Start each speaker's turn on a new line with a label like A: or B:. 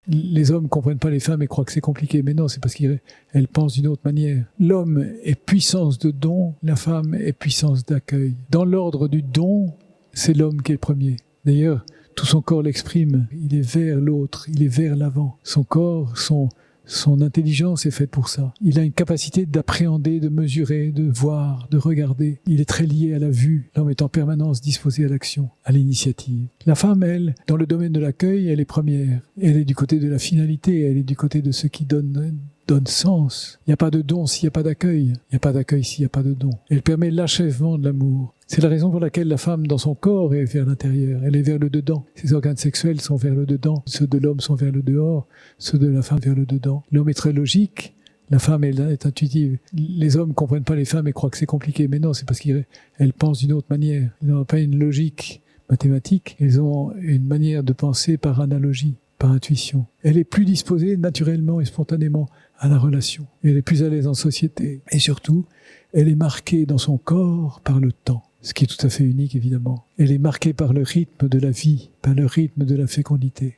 A: Les hommes ne comprennent pas les femmes et croient que c'est compliqué. Mais non, c'est parce qu'elles pensent d'une autre manière. L'homme est puissance de don, la femme est puissance d'accueil. Dans l'ordre du don, c'est l'homme qui est le premier. D'ailleurs, tout son corps l'exprime. Il est vers l'autre, il est vers l'avant. Son corps, son intelligence est faite pour ça. Il a une capacité d'appréhender, de mesurer, de voir, de regarder. Il est très lié à la vue. L'homme est en permanence disposé à l'action, à l'initiative. La femme, elle, dans le domaine de l'accueil, elle est première. Elle est du côté de la finalité, elle est du côté de ce qui donne sens. Il n'y a pas de don s'il n'y a pas d'accueil. Il n'y a pas d'accueil s'il n'y a pas de don. Elle permet l'achèvement de l'amour. C'est la raison pour laquelle la femme, dans son corps, est vers l'intérieur. Elle est vers le dedans. Ses organes sexuels sont vers le dedans. Ceux de l'homme sont vers le dehors. Ceux de la femme vers le dedans. L'homme est très logique. La femme est intuitive. Les hommes ne comprennent pas les femmes et croient que c'est compliqué. Mais non, c'est parce qu'elles pensent d'une autre manière. Ils n'ont pas une logique mathématique. Ils ont une manière de penser par analogie, par intuition. Elle est plus disposée naturellement et spontanément à la relation. Elle est plus à l'aise en société. Et surtout, elle est marquée dans son corps par le temps. Ce qui est tout à fait unique, évidemment. Elle est marquée par le rythme de la vie, par le rythme de la fécondité.